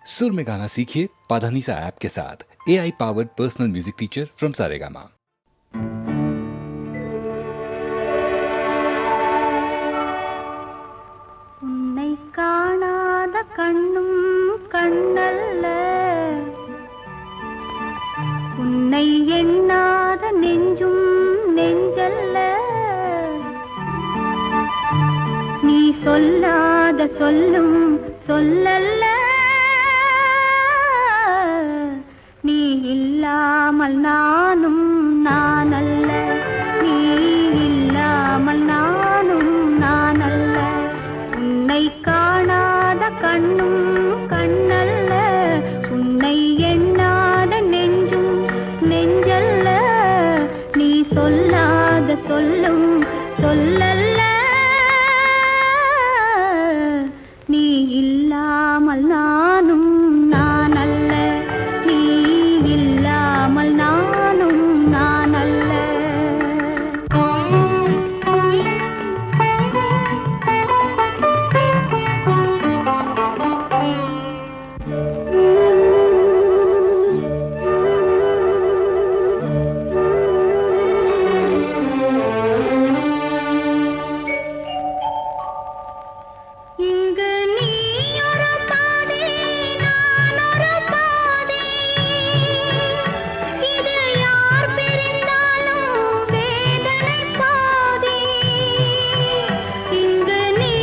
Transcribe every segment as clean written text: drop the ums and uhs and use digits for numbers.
सुर में गाना सीखिए पाधानीसा ऐप के साथ। AI powered personal music teacher from Saregama. உன்னை காணாத கண்ணும் கண்ணல்ல, உன்னை எண்ணாத நெஞ்சும் நெஞ்சல்ல, நீ சொல்லாத சொல்லும் சொல்லல்ல, நீ இல்லாமல் நானும் நானல்ல, நீ இல்லாமல் நானும் நானல்ல. உன்னை காணாத கண்ணும் கண்ணல்ல, உன்னை எண்ணாத நெஞ்சும் நெஞ்சல்ல, நீ சொல்லாத சொல்லும் சொல்லல்ல, நீ இல்லாமல் நானும் நானல்ல, நீ இல்லாமல் நானும் நானல்ல. இங்கு நீ ஒரு பாதை, நான் ஒரு பாதை, இது யார் பிரிந்தாலும் வேதனை பாதை. இங்கு நீ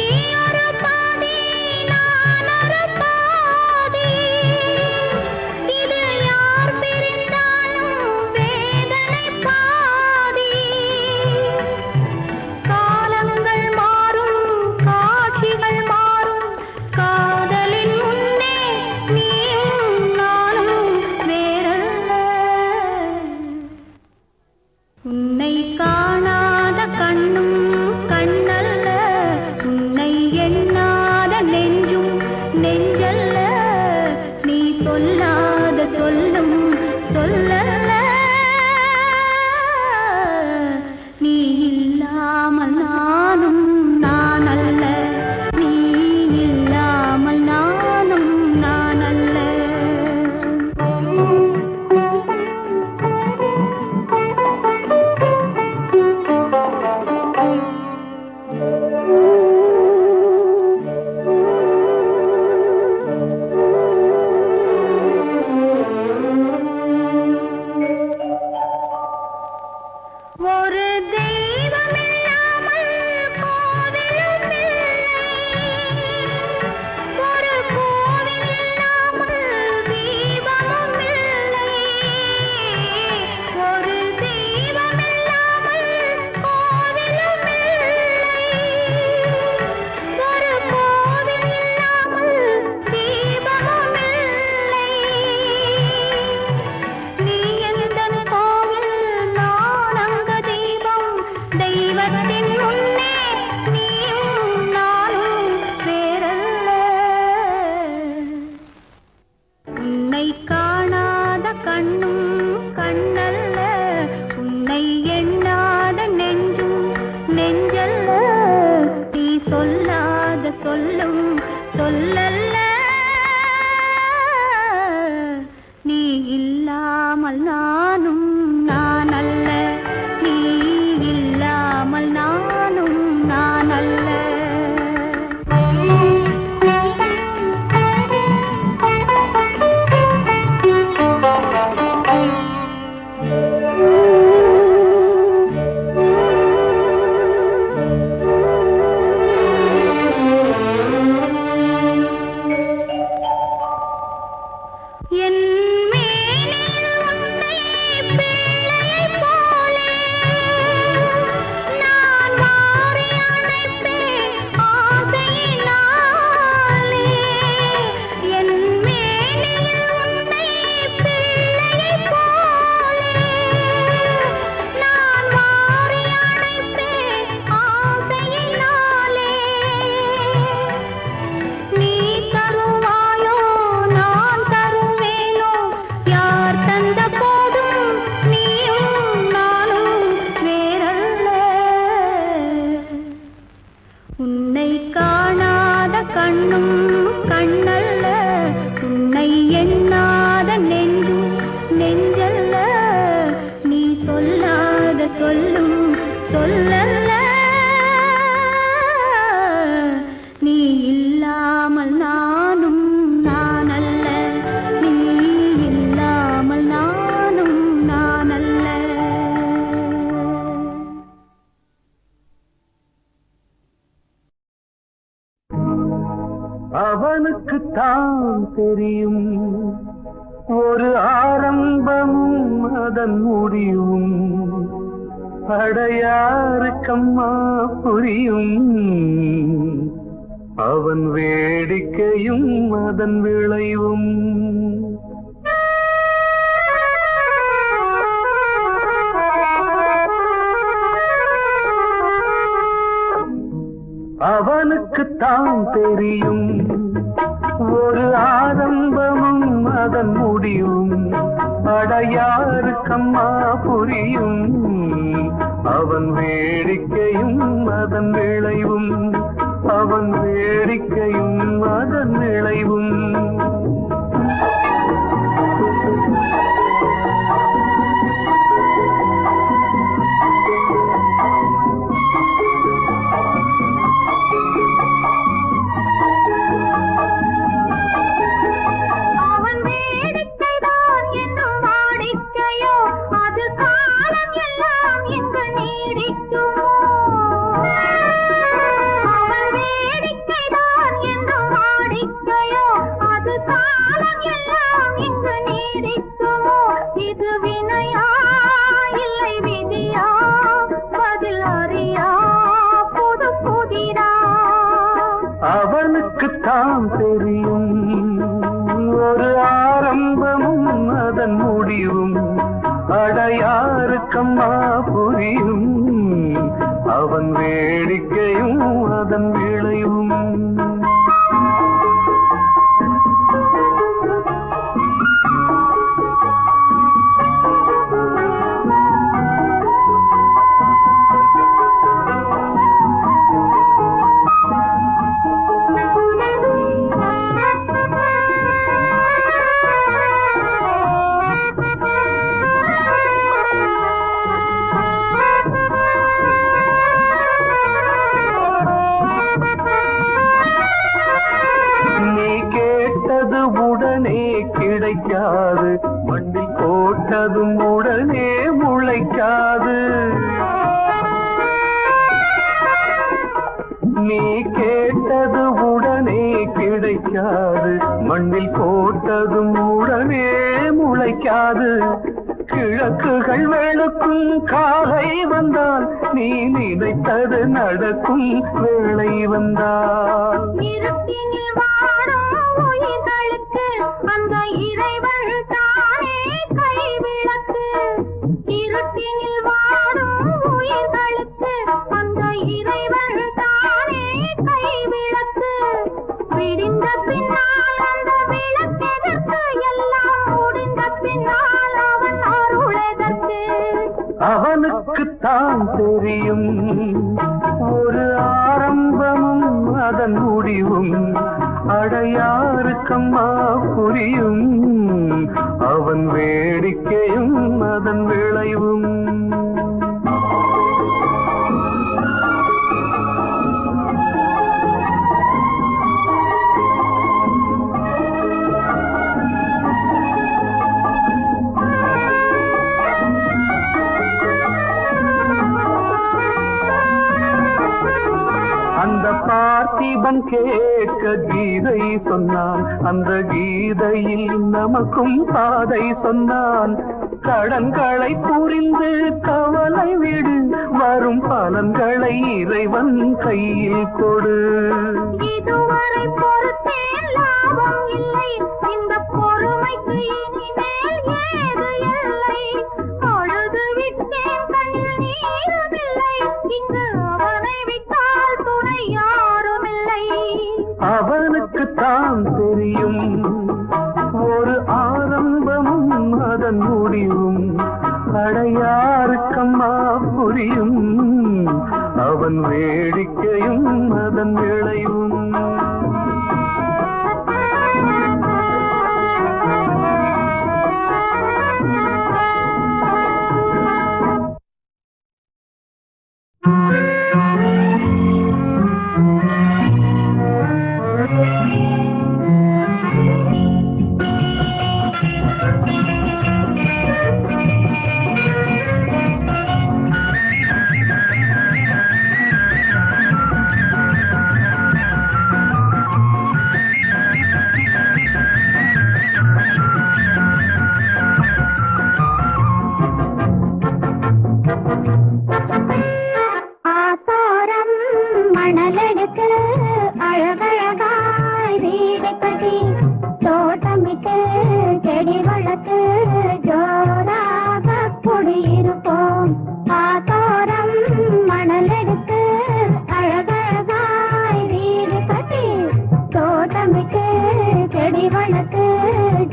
ஒரு பாதை, நான் ஒரு பாதை, இது யார் பிரிந்தாலும் வேதனை பாதை. காலங்கள் மாறும், காட்சிகள் மாறும், காதலின் முன்னே நீயும் நானும் வேறல்ல. உன்னை காணாத கண்ணும் கண்ணல்ல, உன்னை எண்ணாத நெஞ்சும் நெஞ்சல்ல, நீ சொல்லாத சொல்லும் சொல்லல்ல, நீ இல்லாமல் நானும் நானல்ல, நீ இல்லாமல் நானும் நானல்ல. ஒரு தெய்வம் இல்லாமல் கோவிலும் இல்லை, ஒரு கோவில் இல்லாமல் தீபமும் இல்லை, ஒரு தெய்வம் இல்லாமல் கோவிலும் இல்லை, ஒரு கோவில் இல்லாமல் தீபமும் இல்லை. நீ எந்தன் கோவில், நான் அங்க தெய்வம், தெய்வத்தின் முன்னே நீயும் நானும் வேறல்ல. உன்னை காணாத கண்ணும் கண்ணல்ல, உன்னை எண்ணாத நெஞ்சும் நெஞ்சல்ல, நீ சொல்லாத சொல்லும் சொல்லல்ல, நீ இல்லாமல் நானும் நானல்ல, நீ இல்லாமல் நானும் நானல்ல. தான் தெரியும் ஒரு ஆரம்பம் அதன் முடிவும் அடையாருக்கம்மா புரியும் அவன் வேடிக்கையும் அதன் விளைவும் அவனுக்குத்தான் தெரியும் ஒரு ஆரம்பமும் அதன் முடிவும் அடையாருக்கம்மா புரியும் அவன் வேடிக்கையும் அதன் விளைவும் அவன் வேடிக்கையும் அதன் விளைவும் அவனுக்குத்தான் தெரியும் ஒரு ஆரம்பமும் அதன் முடிவும் அடையாருக்கம்மா புரியும் அவன் வேடிக்கையும் அதன் விளைவும் கிடைக்காது மண்ணில் போட்டதும் உடனே முளைக்காது நீ கேட்டது உடனே கிடைக்காது மண்ணில் போட்டதும் உடனே முளைக்காது கிழக்குகள் வெளுக்கும் காலை வந்தால் நீ நினைத்தது நடக்கும் வேளை வந்தால் அந்த இறைவன் தானே கைவிளக்கு இருட்டினில் வாடும் உயிர்களுக்கு அந்த இறைவன் தானே கைவிளக்கு விடிந்த பின்னால் அந்த விளக்கெதற்கு எல்லாம் முடிந்த பின்னால் அவன் அருளெதற்கு அவனுக்குத்தான் தெரியும் ஒரு ஆரம்பமும் அதன் முடிவும் அடையாருக்கம்மா புரியும் அவன் வேடிக்கையும் அதன் விளைவும் அந்த பார்த்திபன் கேட்க கீதை சொன்னான் அந்த கீதையில் நமக்கும் பாதை சொன்னான் கடன்களை புரிந்து கவலை விடு வரும் பலன்களை இறைவன் கையில் கொடு இதுவரை பொறுத்தேன் லாபம் இல்லை இந்த பொறுமைக்கு இனிமேல் ஏது எல்லை அழுது விட்டேன் கண்ணில் நீருமில்லை இங்கு அவனை விட்டால் துணை யாருமில்லை அவனுக்குத்தான் தெரியும் ஒரு ஆரம்பமும் அதன் முடிவும் அடையாருக்கம்மா புரியும் அவன் வேடிக்கையும் அதன் விளைவும் செடி வளர்த்து ஜோராக குடியிருப்போம். ஆத்தோரம் மணல் எடுத்து அழகழகாய் வீடு கட்டி தோட்டமிட்டு செடி வளர்த்து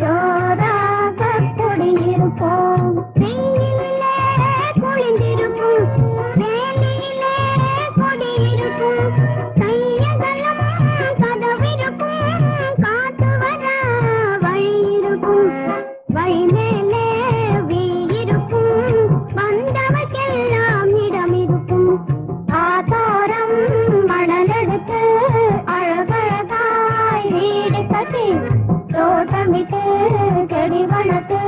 ஜோராக குடியிருப்போம். வெயிலிலே குளிந்திருக்கும், வேலியிலே கொடியிருக்கும், கையகலம் கதவிருக்கும், காத்து வர வழி இருக்கும், வழி மேலே வீயிருக்கும், வந்தவர்க்கெல்லாம் இடம் இருக்கும். ஆத்தோரம் மணல் எடுத்து அழகழகாய் வீடு கட்டி தோட்டமிட்டு செடி வளர்த்து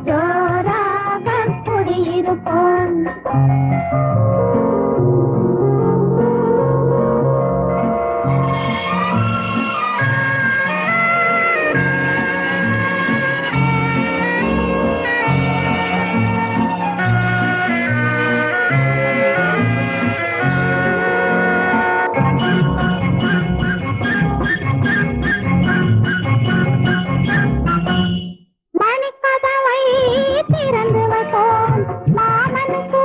ஜோராக குடியிருப்போம். மணிக்கதவை திறந்து வைப்போம், மாமனுக்கு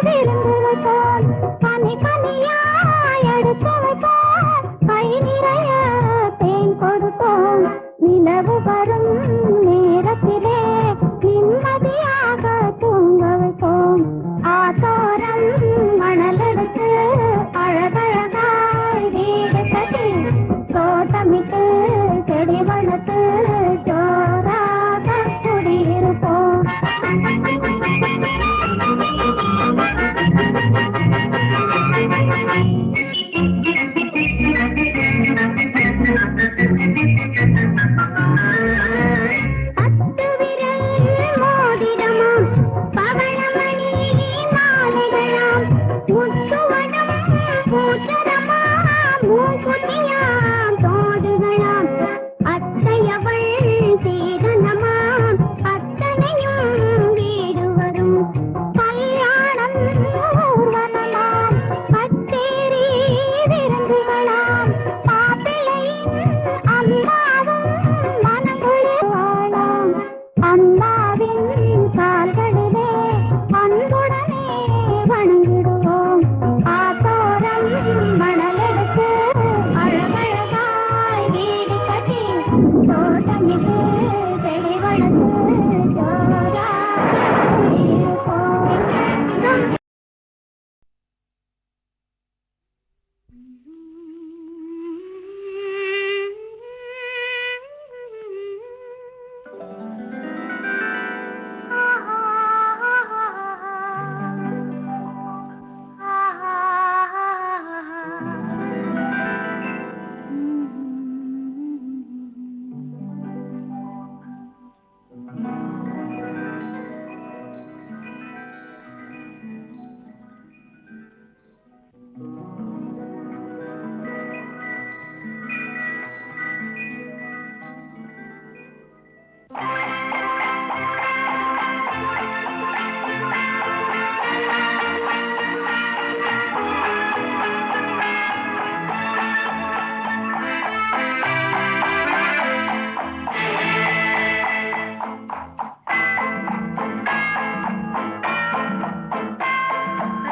விருந்து வைப்போம், கனி கனியாய் எடுத்து வைப்போம், கை நிறைய தேன் கொடுப்போம். நிலவு வரும் நேரத்திலே நிம்மதியாக தூங்க வைப்போம். ஆத்தோரம் மணல் எடுத்து அழகழகாய் வீடு கட்டி தோட்டமிட்டு செடி வளர்த்து ஜோராக குடியிருப்போம். பத்து விரல் மோதிரமாம், பவளமணி மாலைகளாம், முத்துவனம் பூச்சரமாம், மூக்குத்தியாம் தோடுகளாம், அத்தையவள் சீதனமாம், அத்தனையும் வீடு வரும். கல்யாணம் ஊர்வலமாம், கச்சேரி விருந்துகளாம், மாப்பிள்ளையின் அம்மாவும் மனங்குளிர்வாளாம். அம்மாவின் கால்களிலே அன்புடனே வணங்கிடுவோம். ஆத்தோரம் மணல் எடுத்து அழகழகாய் வீடு கட்டி தோட்டமிட்டு செடி வளர்த்து ஜோராக குடியிருப்போம்.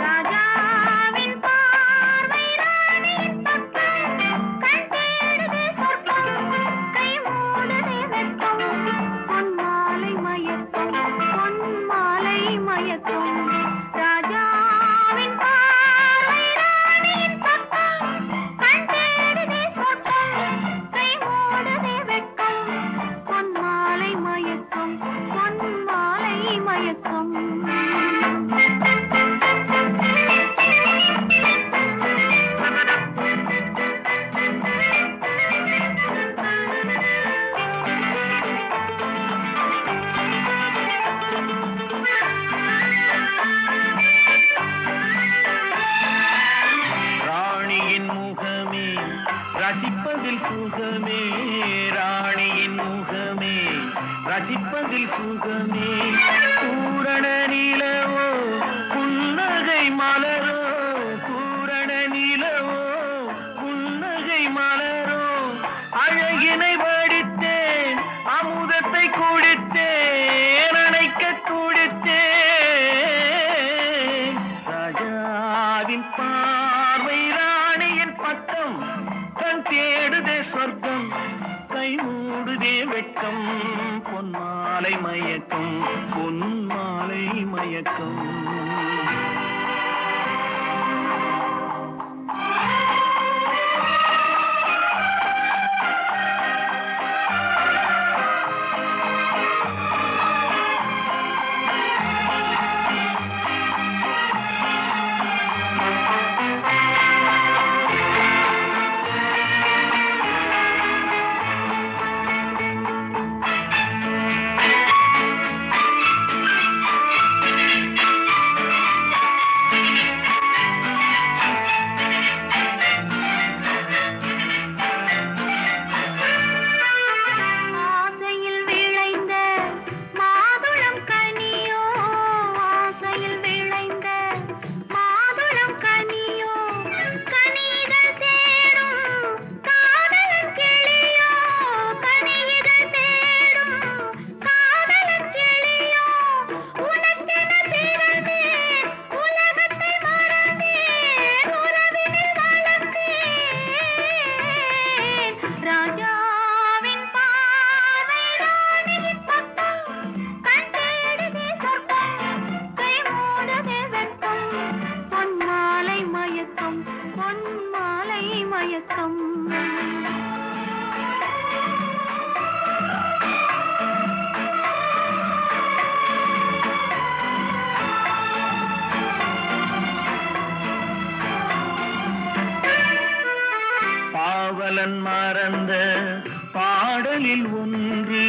ராஜாவின் பார்வை ராணியின் பக்கம், கண் தேடுதே சொர்க்கம், கை மூடுதே வெட்கம், பொன்மாலை மயக்கம், பொன்மாலை மயக்கம். ராஜாவின் பார்வை ராணியின் பக்கம், கண் தேடுதே சொர்க்கம், கை மூடுதே வெட்கம், பொன்மாலை மயக்கம், பொன்மாலை மயக்கம். ராணியின் முகமே ரசிப்பதில் சுகமே, ராணியின் முகமே ரசிப்பதில் சுகமே. பூரண நிலவோ புன்னகை மலரோ, பூரண நிலவோ புன்னகை மலரோ, அழகினை வடித்தேன் அமுதத்தை குடித்தேன். பொன்மாலை மயக்கம் பொன்மாலை மயக்கம் ஆசையில் விளைந்த மாதுளம் கனியோ ஆசையில் விளைந்த மாதுளம் கனியோ கனிகள் தேடும் காதலன் கிளியோ கனிகள் தேடும் காதலன் கிளியோ உனக்கென பிறந்தேன் உலகத்தை மறந்தேன் உறவினில் வளர்ந்தேன் ராஜாவின் பார்வை ராணியின் பக்கம் கண் தேடுதே சொர்க்கம் கை மூடுதே வெட்கம் பொன்மாலை மயக்கம் பொன்மாலை மயக்கம் பாவலன் மறந்த பாடலில் ஒன்று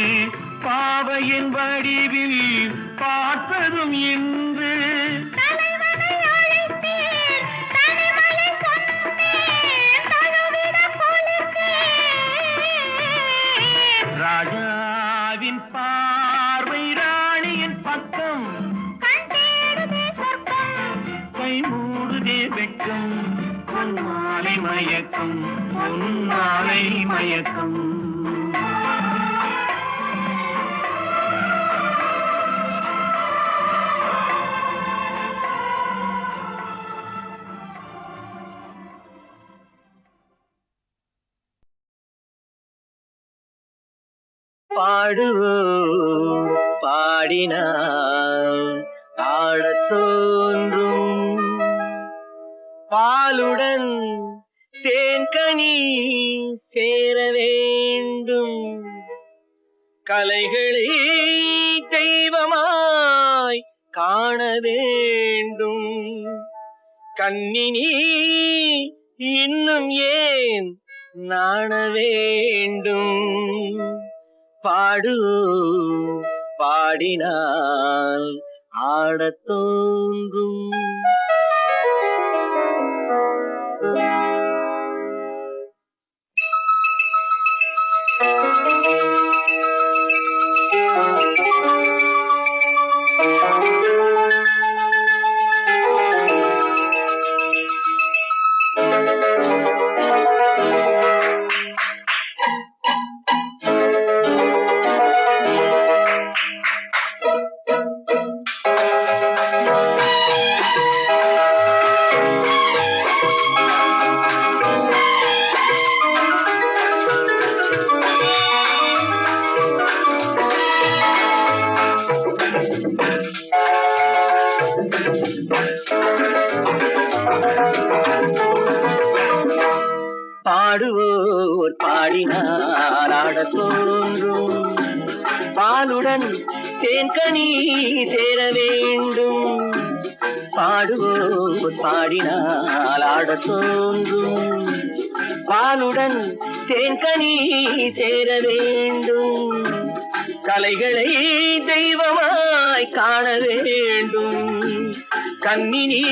பாவையின் வடிவில் பார்த்ததும் இன்று தலைவனை அழைத்தேன் தனிமலை சொன்னேன் தழுவிட பொழுத்தேன் ராஜாவின் பார்வை ராணியின் பக்கம் கண் தேடுதே சொர்க்கம் கை மூடுதே வெட்கம் பொன்மாலை மயக்கம் பொன்மாலை மயக்கம் பாடுவோம் பாடினால் ஆடத் தோன்றும் பாலுடன் தேன்கனி சேர வேண்டும் கலைகளை தெய்வமாய் காண வேண்டும் கண்ணினி இன்னும் ஏன் நாண வேண்டும் பாடு பாடினால் ஆடத் தோன்றும் பாடுவோர் பாடினால் ஆடத் தோன்றும் பாலுடன் தேன்கனி சேர வேண்டும் பாடுவோர் பாடினால் ஆடத் தோன்றும் பாலுடன் தேன்கனி சேர வேண்டும் கலைகளை தெய்வமாய் காண வேண்டும் கண்ணினி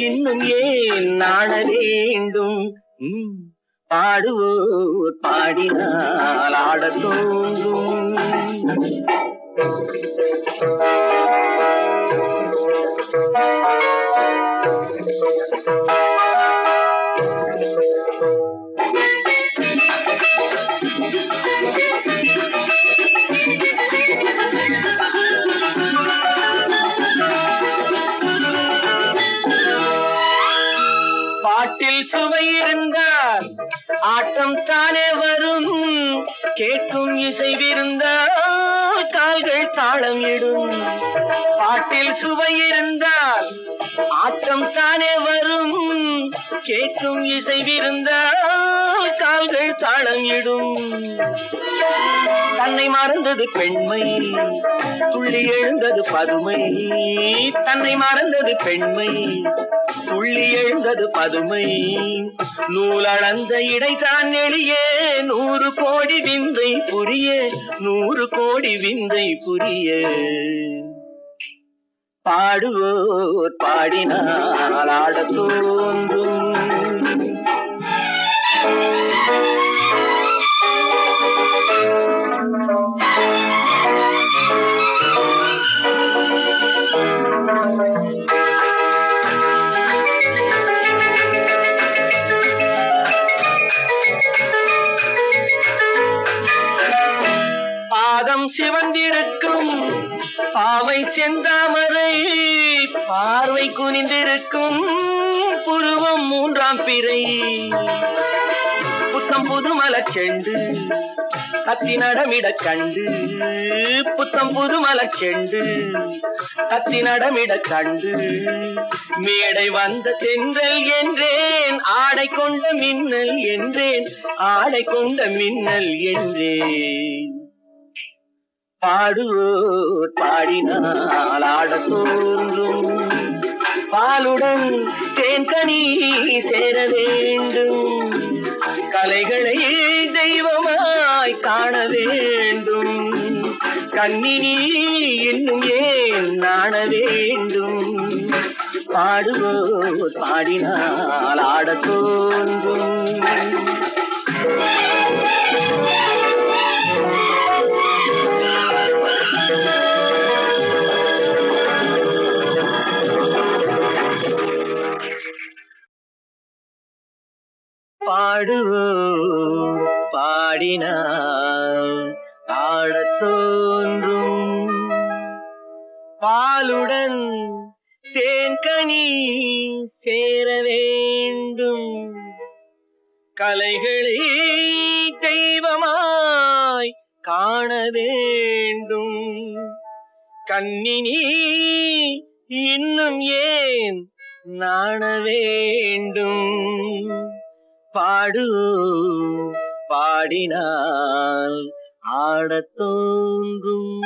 இன்னும் ஏன் நாண வேண்டும் பாடுவோர் பாடினால் ஆடத் தோன்றும் பாட்டில் சுவை இருந்தால் ஆட்டம் தானே வரும் கேட்கும் இசை விருந்தால் கால்கள் தாளம் இடும். பாட்டில் சுவை இருந்தால் ஆட்டம் தானே வரும். கேட்கும் இசை விருந்தால் கால்கள் தாளம் இடும். தன்னை மறந்தது பெண்மை, துள்ளி எழுந்தது பதுமை. தன்னை மறந்தது பெண்மை, துள்ளி எழுந்தது பதுமை. நூலளந்த இடைதான் எளியே 100 கோடி விந்தை புரிய, 100 கோடி விந்தை புரிய. பாடுவோர் பாடினால் ஆடத் தோன்றும். பாதம் சிவந்திருக்கும் பாவை செந்தாமரை, பார்வை குனிந்திருக்கும் புருவம் 3ஆம் பிறை. புத்தம் புது மலர்ச்செண்டு கத்தி நடமிட கண்டு, புத்தம் புது மலர்ச்செண்டு கத்தி நடமிட கண்டு. மேடை வந்த தென்றல் என்றேன், ஆடை கொண்ட மின்னல் என்றேன், ஆடை கொண்ட மின்னல் என்றேன். பாடுவோர் பாடினால் ஆடத் தோன்றும். பாலுடன் தேன்கனி சேர வேண்டும். கலைகளை தெய்வமாய் காண வேண்டும். கண்ணினி இன்னும் ஏன் நாண வேண்டும். பாடுவோர் பாடினால் ஆடத் தோன்றும். பாடுவோர் பாடினால் ஆடத் தோன்றும். பாலுடன் தேன்கனி சேர வேண்டும். கலைகளை தெய்வமாய் காண வேண்டும். கண்ணினி இன்னும் ஏன் நாண வேண்டும். பாடு பாடினால் ஆடத் தோன்றும்.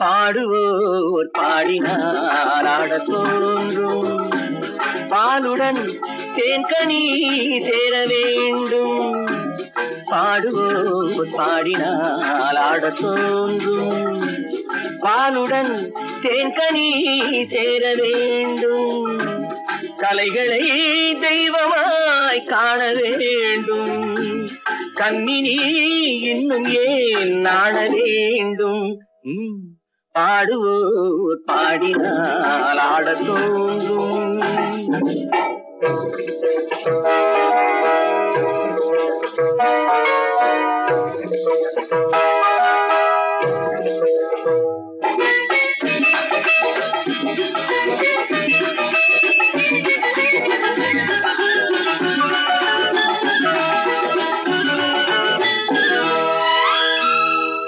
பாடுவோர் பாடினால் ஆடத் தோன்றும். பாலுடன் தேன்கனி சேர வேண்டும். பாடுவோர் பாடினால் ஆடத் தோன்றும். பாலுடன் தேன்கனி சேர வேண்டும். கலைகளை தெய்வமாய் காண வேண்டும். கண்ணினி இன்னும் ஏன் நாண வேண்டும். பாடுவோர் பாடினால் ஆடத் தோன்றும்.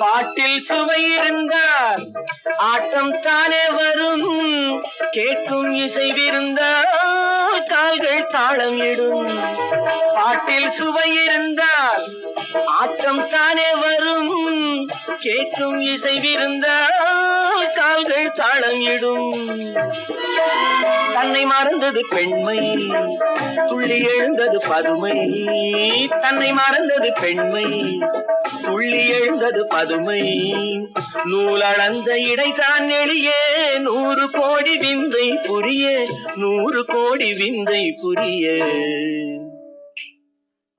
பாட்டில் சுவை இருந்தால் ஆட்டம் தானே வரும். கேட்கும் இசை விருந்தால் கால்கள் தாளம் இடும். பாட்டில் சுவை இருந்தால் ஆட்டம் தானே வரும். கேட்கும் இசை விருந்தால் கால்கள் தாளம் இடும். தன்னை மறந்தது பெண்மை, துள்ளி எழுந்தது பதுமை. தன்னை மறந்தது பெண்மை, துள்ளி எழுந்தது பதுமை. நூலளந்த இடைதான் எளியே 100 கோடி விந்தை புரிய, 100 கோடி விந்தை புரிய.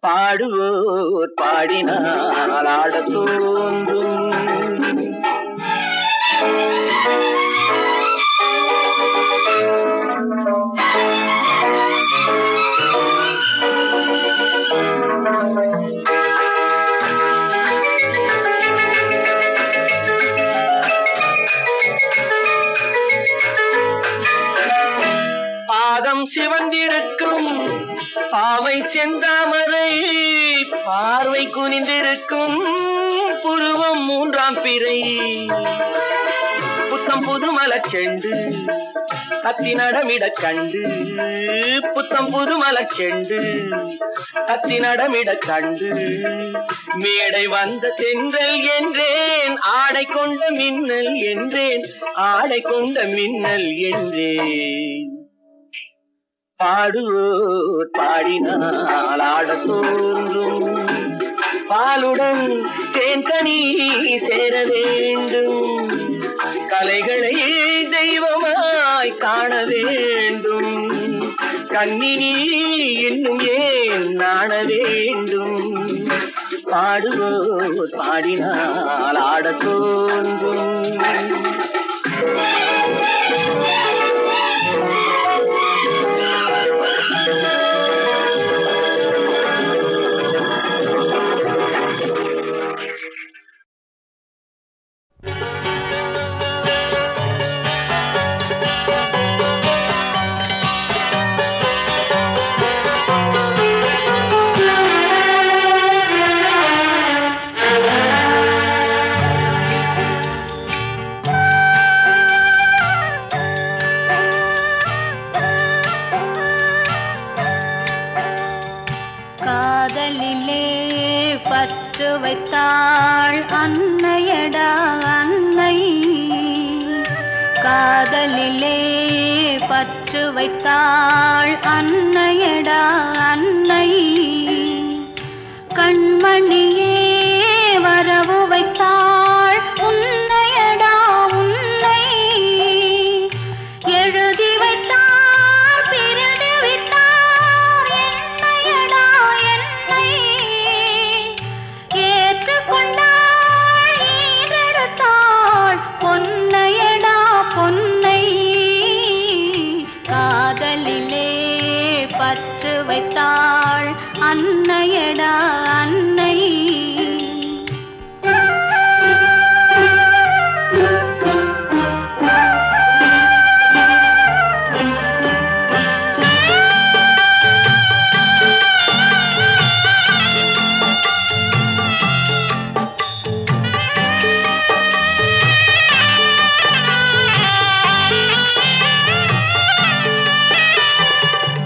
பாடுவோர் பாடினால் ஆடத் தோன்றும். பாதம் சிவந்திருக்கும் பாவை செந்தாமரை, பார்வை குனிந்திருக்கும் புருவம் 3ஆம் பிறை. புத்தம் புது மலர்ச்செண்டு கத்தி நடமிடக் கண்டு, புத்தம் புது மலர்ச்செண்டு கத்தி நடமிடக் கண்டு. மேடை வந்த தென்றல் என்றேன், ஆடை கொண்ட மின்னல் என்றேன், ஆடை கொண்ட மின்னல் என்றேன். பாடுவோர் பாடினால் ஆடத் தோன்றும். பாலுடன் தேன்கனி சேர வேண்டும், கலைகளை தெய்வமாய் காண வேண்டும். கண்ணினி இன்னும் ஏன் நாண வேண்டும். பாடுவோர் பாடினால் ஆடத் தோன்றும். காதலிலே பற்று வைத்தாள் அன்னையடா அன்னை. காதலிலே பற்று வைத்தாள் அன்னையடா அன்னை. கண்மணியே வரவு வைத்தாள் உன்னையடா உன்னை. எழுதி வைத்தாள் பிரிந்து விட்டார் என்னையடா என்னை. ஏற்றுக்கொண்டாள் ஈடெடுத்தாள் பொன்னையடா பொன்னை. காதலிலே பற்று வைத்தாள் அன்னையடா அன்னை.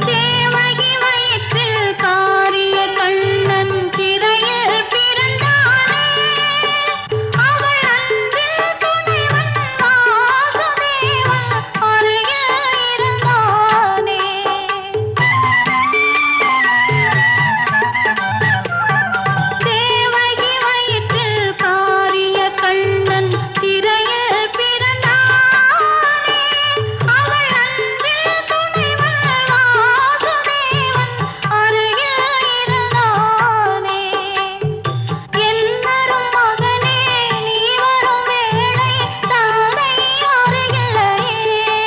தேவகி வயிற்றில் காரிய கண்ணன் சிறையில் பிறந்தானே. அவள் அன்பில் துணைவன் வாசுதேவன் அருகில் இருந்தானே. தேவகி வயிற்றில் காரிய கண்ணன் சிறையில் பிறந்தானே. அவள் அன்பில் துணைவன் வாசுதேவன் அருகில் இருந்தானே. என்னரும் மகனே நீ வரும் வேளை தாதை அருகில்லையே.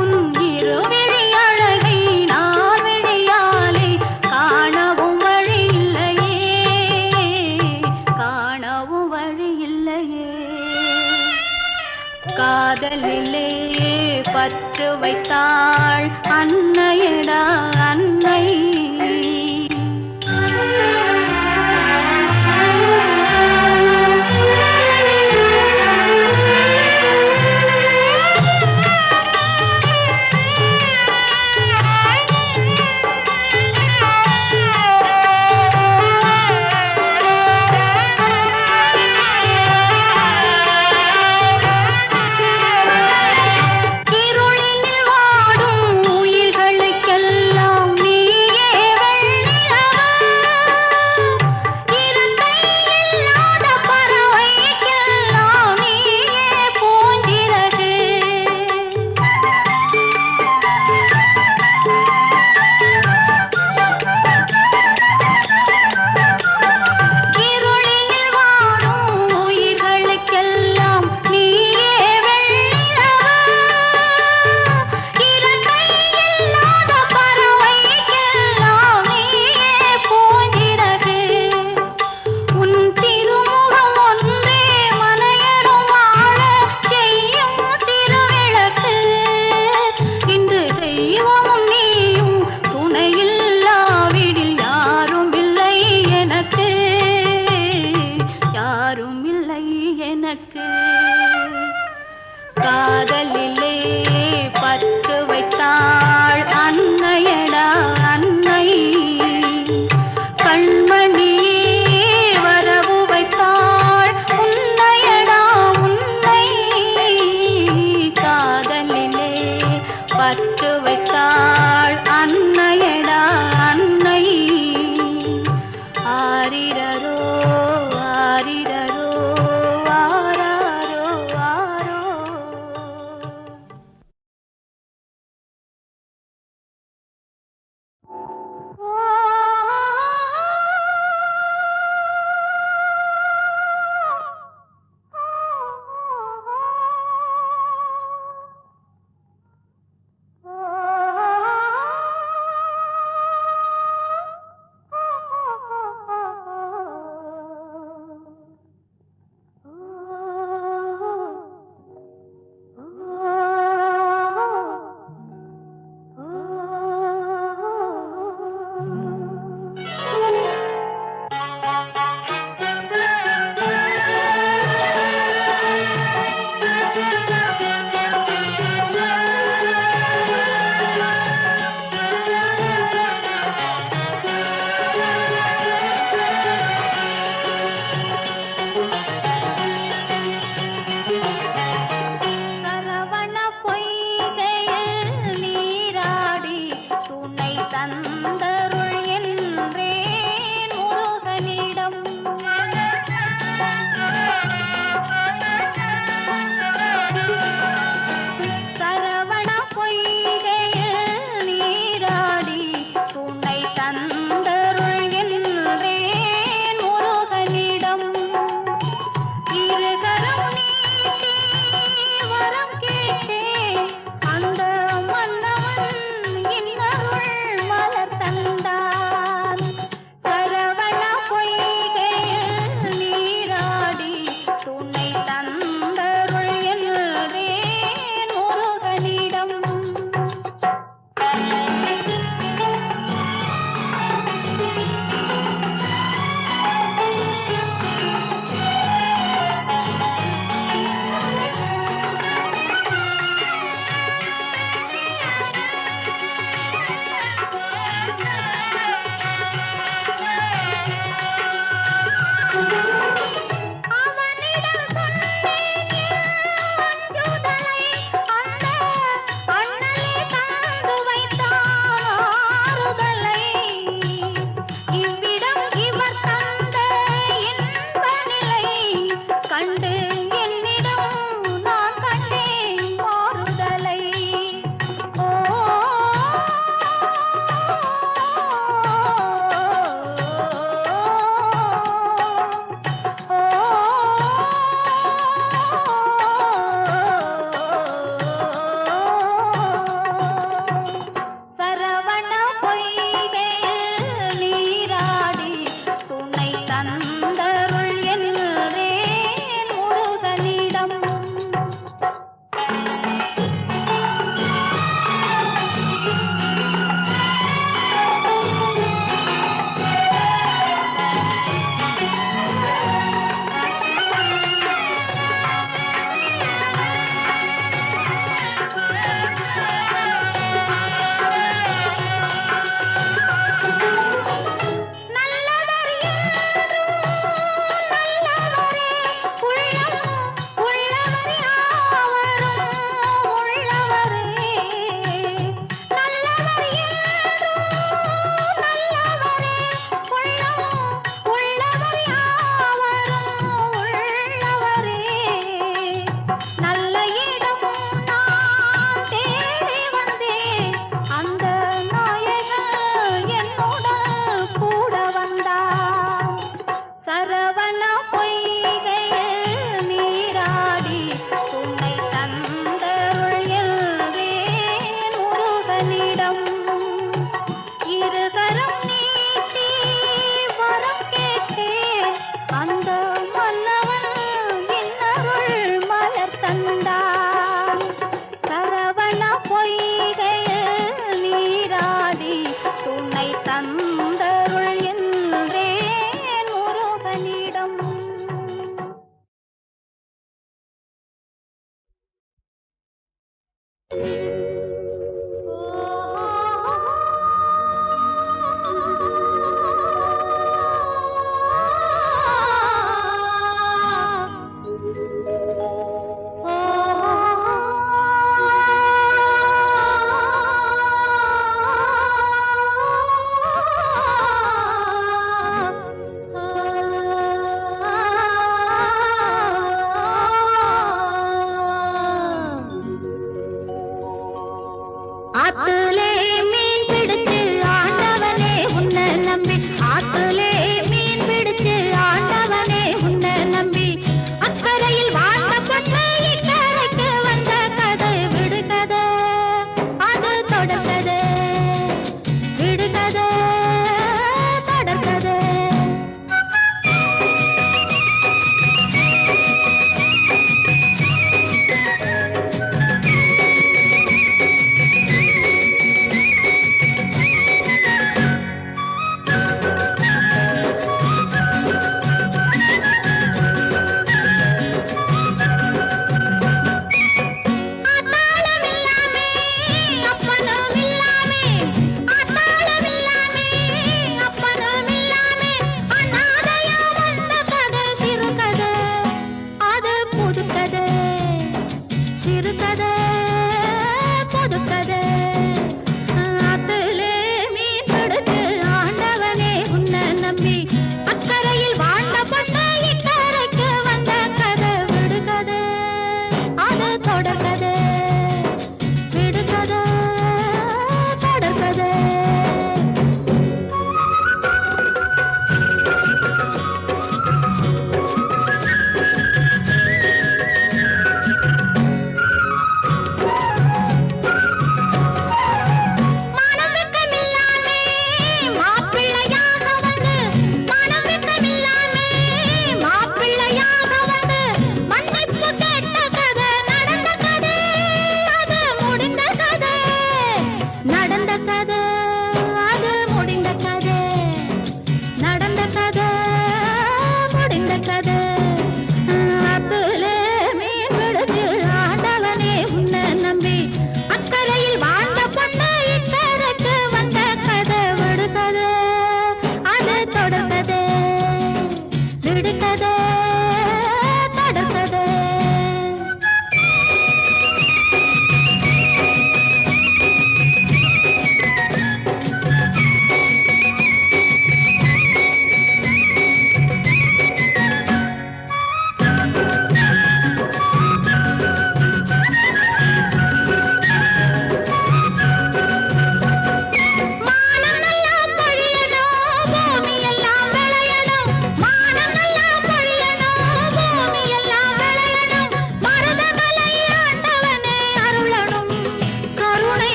உன் இருவிழி அழகை நான் விழியாலே காணவும் வழி இல்லையே. காணவும் வழி இல்லையே. காதலிலே பற்று வைத்தாள் அன்னையடா அன்னை. ஆரிரரோ ஆரிரரோ ஆராரோ ஆரோ.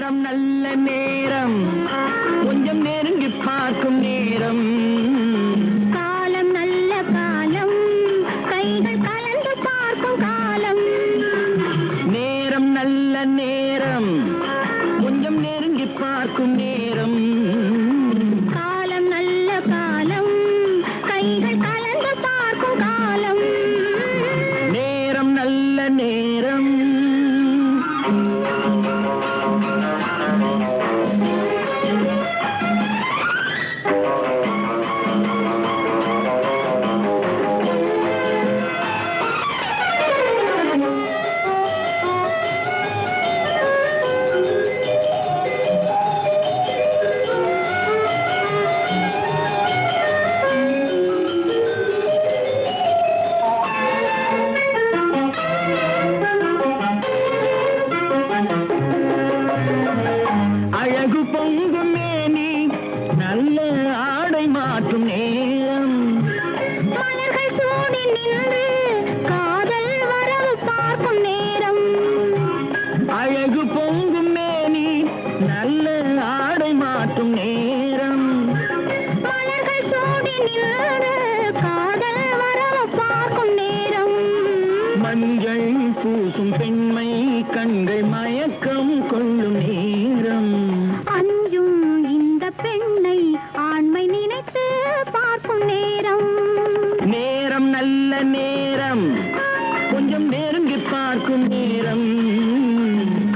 நேரம் நல்ல நேரம் கொஞ்சம் நெருங்கி பார்க்கும் நேரம் காலம் நல்ல காலம் கைகள் கலந்து பார்க்கும் காலம் நேரம் நல்ல நேரம் கொஞ்சம் நெருங்கி பார்க்கும் நேரம் காலம் நல்ல காலம் கைகள் கலந்து பார்க்கும் காலம் நேரம் நல்ல நேரம் அழகு பொங்கும் மேனி நல்ல ஆடை மாற்றும் நேரம் மலர்கள் சூடி நின்று காதல் வரவு பார்க்கும் நேரம் அழகு பொங்கும் மேனி நல்ல ஆடை மாற்றும் நேரம் மலர்கள் சூடி நின்று காதல் வரவு பார்க்கும் நேரம் மஞ்சள் பூசும் பெண்மை கண்கள் மயக்கம் கொள்ளும் நேரம் அஞ்சும் இந்த பெண்ணை ஆண்மை நினைத்து பார்க்கும் நேரம் நேரம் நல்ல நேரம் கொஞ்சம் நெருங்கி பார்க்கும் நேரம்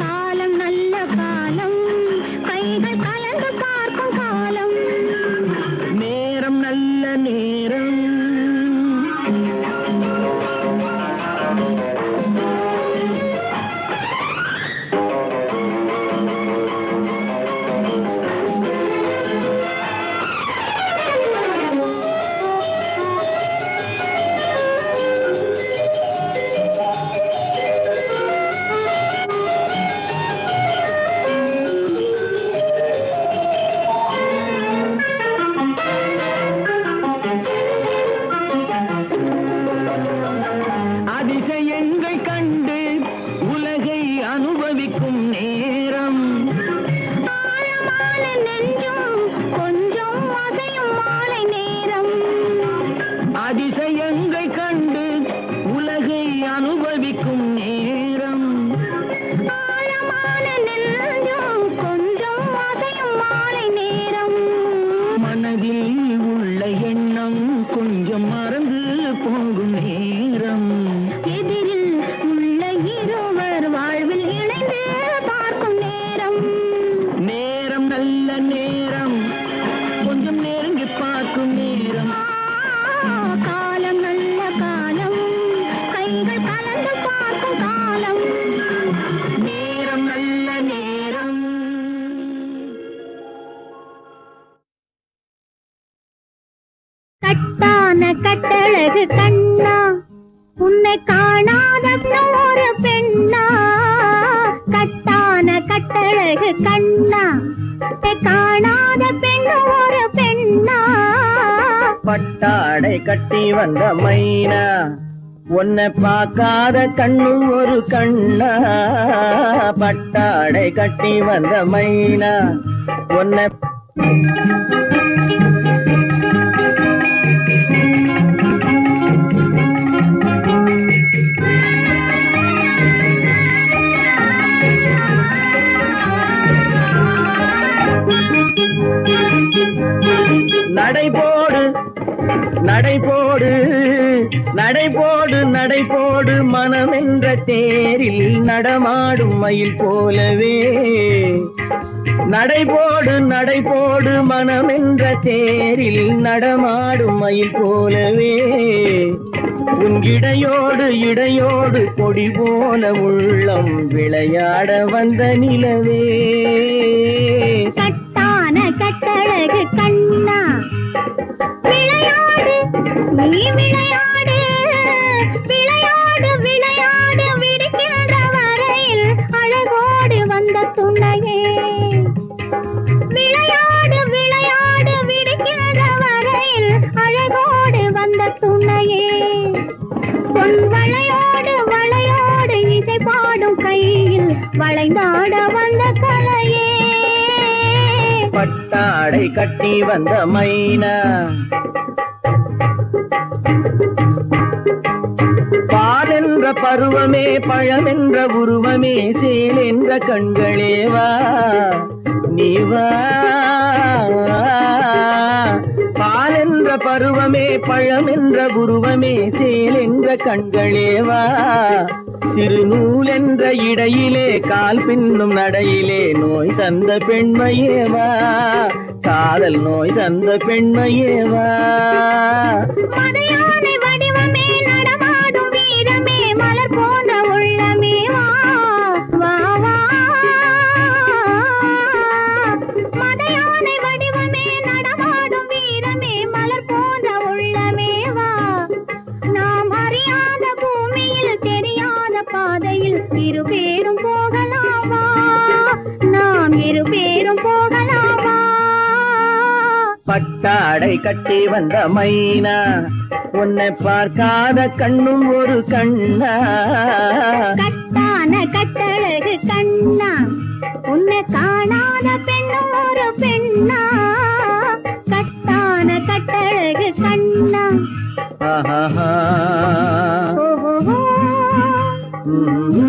காலம் நல்ல காலம் கைகள் கலந்து பார்க்கும் காலம் நேரம் நல்ல நேரம் அதிசயங்கள் கண்டு உலகை அனுபவிக்கும் நேரம் ஆழமான நெஞ்சும் கொஞ்சம் அசையும் மாலை நேரம் அதிசயங்கள் கண்டு உலகை அனுபவிக்கும் நேரம் ஆழமான நெஞ்சும் கொஞ்சம் அசையும் மாலை நேரம் மனதில் உள்ள எண்ணம் கொஞ்சம் மறந்து போகும் நேரம் எதிரில் உள்ள இருவர் வாழ்வில் இணைந்து பார்க்கும் நேரம் நேரம் நல்ல நேரம் கொஞ்சம் நெருங்கி பார்க்கும் நேரம் காலம் நல்ல காலம் கைகள் கலந்து பார்க்கும் காலம் நேரம் நல்ல நேரம் கட்டான கட்டழகு கண்ணா உன்னை காணாத ஒரு பெண்ணா கட்டான கட்டழகு கண்ணா உன்னை காணாத ஒரு பெண்ணா பட்டாடை கட்டி வந்த மைனா உன்னை பார்க்காத கண்ணும் ஒரு கண்ணா பட்டாடை கட்டி வந்த மைனா உன்னை நடைபோடு நடைபோடு நடைபோடு நடைபோடு மனமென்ற தேரில் நடமாடும் மயில் போலவே நடைபோடு நடைபோடு மனமென்ற தேரில் நடமாடும் மயில் போலவே உன் இடையோடு இடையோடு கொடி போல உள்ளம் விளையாட வந்த நிலவே கட்டான கட்டழகு கண்ணா விளையாடு நீ விளையாடு விளையாடு விளையாடு விடுக்கின்ற வரையில் அழகோடு வந்த துணையே விளையாடு விளையாடு விடுக்கின்ற வரையில் அழகோடு வந்த துணையே பொன் வளையோடு வளையோடு இசை பாடும் கையில் வளைந்தாட வந்த கலையே பட்டாடை கட்டி வந்த மைனா பால் என்ற பருவமே பழம் என்ற உருவமே சேல் என்ற கண்களே வா நீ வா பால் என்ற பருவமே பழம் என்ற உருவமே சேல் என்ற கண்களே வா சிறு நூல் என்ற இடையிலே கால் பின்னும் நடையிலே நோய் தந்த பெண்மையே வா காதல் நோய் தந்த பெண்மையே வா மதையானை வடிவமே நடமாடும் வீரமே மலர் போன்ற உள்ளமே வா வா வா மதையானை வடிவமே நடமாடும் வீரமே மலர் போன்ற உள்ளமே வா நாம் அறியாத பூமியில் தெரியாத பாதையில் இரு பேரும் போகலாமா நாம் இரு பேரும் போகலாமா பட்டாடை கட்டி வந்த மைனா உன்னை பார்க்காத கண்ணும் ஒரு கண்ணா கட்டான கட்டழகு கண்ணா உன்னை காணாத பெண்ணும் ஒரு பெண்ணா கட்டான கட்டழகு கண்ணா ஆஹா ஓஹோ ம்ம்.